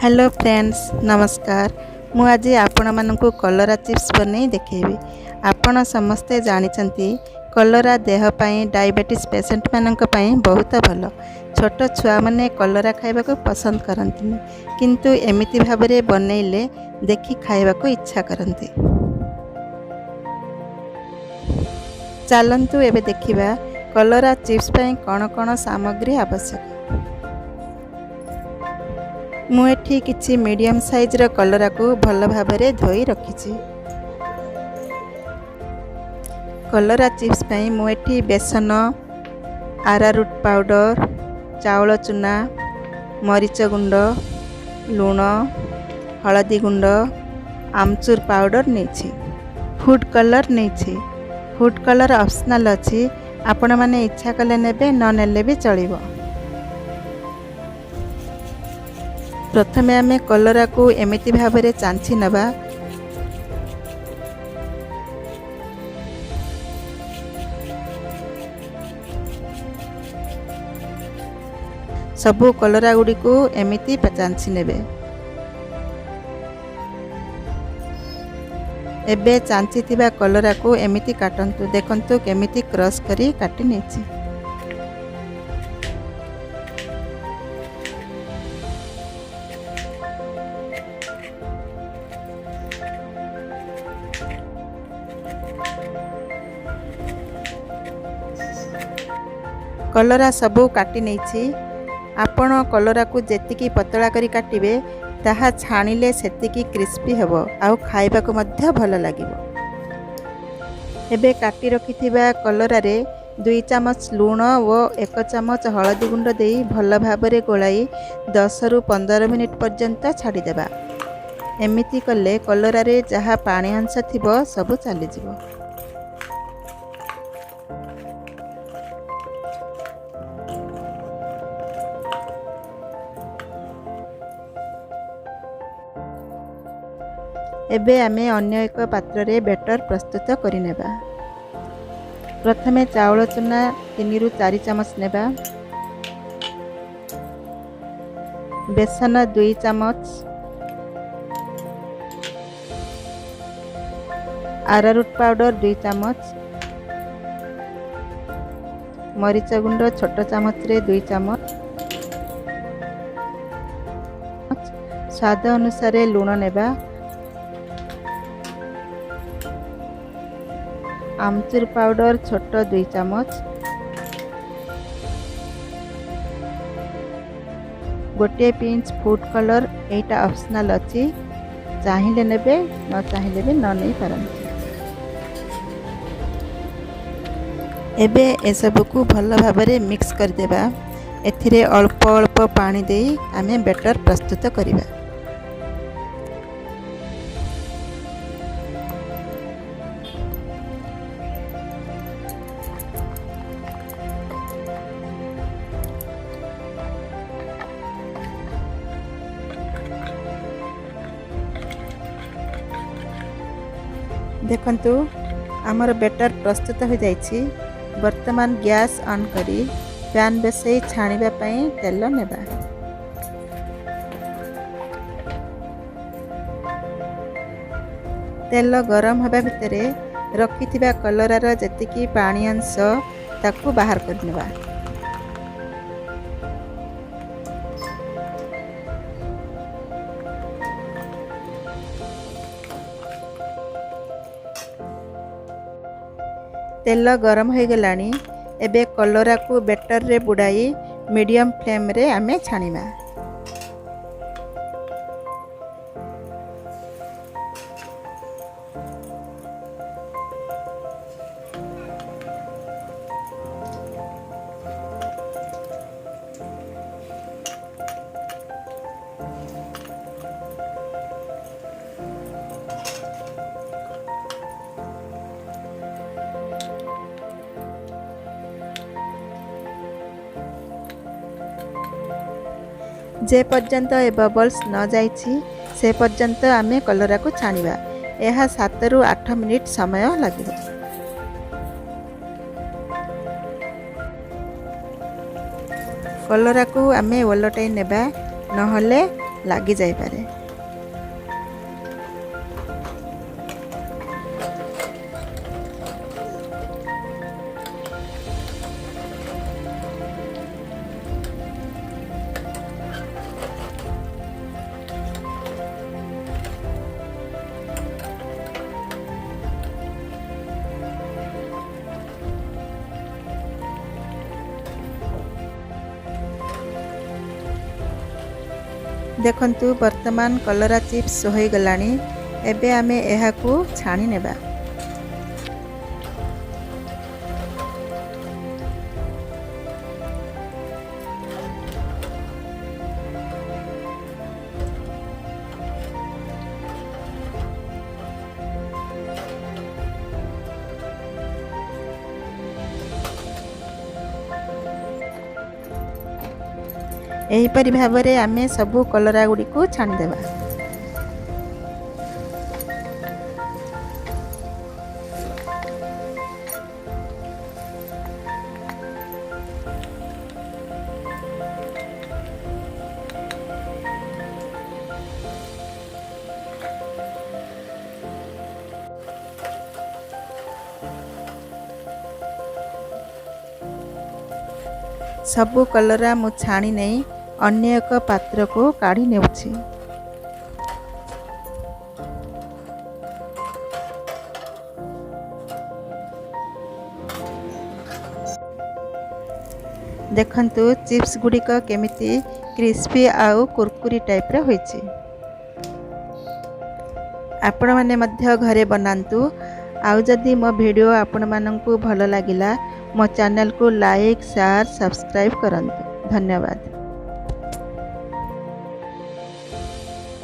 Hello friends नमस्कार। मु आज आपण मानकु कलरा चिप्स बनै देखैबी। आपण समस्ते जानिछंती कलरा देह पई डायबिटीज पेशेंट मानक पई बहुत भलो। छोट छुआ माने कलरा खाइबा को पसंद करंती किंतु एमिति भाबरे बनैले देखि खाइबा को इच्छा करंती। चलंतु एबे देखिबा कलरा चिप्स पई कोन कोन सामग्री आवश्यक। मु एठी किछि मीडियम साइज रो कलरा को भल भाबरे धोई रखिछि। कलरा चिप्स पई मु एठी बेसन, आरारूट पाउडर, चाउल चूना, मरीच गुंड, लूण, हलदी गुंड, आमचूर पाउडर नेछि। फूड कलर नेछि। फूड कलर ऑप्शनल अछि, आपण माने इच्छा कले नेबे न नेले भी चलिबो। प्रथमे आमे कलरा को एमिति भाबरे चांछि नबा। सबु कलरा गुडी को एमिति चांछि नेबे। एबे चांछि थिबा कलरा को एमिति काटंतु। देखंतु केमिति क्रश करी काटि नेछि। कलरा सबू काटी नेछि। आपण कलरा को जेतिकी पतला करी काटिबे ताहा छाणिले सेतिकी क्रिस्पी हेबो आउ खाइबा को मध्य भल लागिबो। एबे काटी रखिथिबा कलरा रे 2 चामच लूण और 1 चामच हलदी गुंड देई भल भाबरे गोलाई 10 रु 15 मिनिट पर्यंत छाड़ी देबा। एमिति कले कलरा रे जहा पानी अंश थिबो सब चली जिवो। एबे आमे अन्य एक पात्र रे बैटर प्रस्तुत करिनेबा। प्रथमे चाउल चूना 3 रु 4 चामच नेबा, बेसन 2 चामच, आरारूट पाउडर 2 चामच, मरीच गुंड छोट चामच रे 2 चामच, स्वाद अनुसार लूण नेबा, आमचूर पाउडर छोट 2 चामच, गोटे पिंच फूड कलर एटा ऑप्शनल अछि, चाहिले नेबे न चाहिले भी न नै पारंती। एबे ए सब को भल भाबरे मिक्स कर देबा। एथिरे अल्प अल्प पानी देई आमे बैटर प्रस्तुत करिबा। देखंतु आमर बैटर प्रस्तुत हो जाइछि। वर्तमान गैस ऑन करी पैन बसई छाणिबा पई तेल नेबा। तेल गरम होबा भितरे रखिथिबा कलरार जेतिकी पानी अंश ताकू बाहर कर नेबा। तेल गरम हो गलानी। एबे कलरा को बैटर रे बुड़ाई मीडियम फ्लेम रे आमे छाणीमा। जे पर्यंत ए बबल्स न जाइछि से पर्यंत आमे कलरा को छाणीबा। यह 7 रु 8 मिनिट समय लागिबो। कलरा को आमे ओलटाई नेबा, नहले ଲାଗି ଯାଇପାରେ। देखंतु वर्तमान कलरा चिप्स हो गलानी। एबे आमे एहाकू छाणी नेबा। एहीपरि भाबरे आमे सबु कलरा गुडी को छाणी देबा। सबु कलरा मु छाणी नहीं अन्य एक पात्र को काढ़ी नेउछि। देखंतु चिप्स गुड़िक केमिति क्रिस्पी आउ कुरकुरी टाइप रे होइछि। आपण माने मध्य घरे बनांतु। आउ जदि मो वीडियो आपण मानंकु भलो लागिला मो चैनल को लाइक शेयर सब्सक्राइब करंतु। धन्यवाद।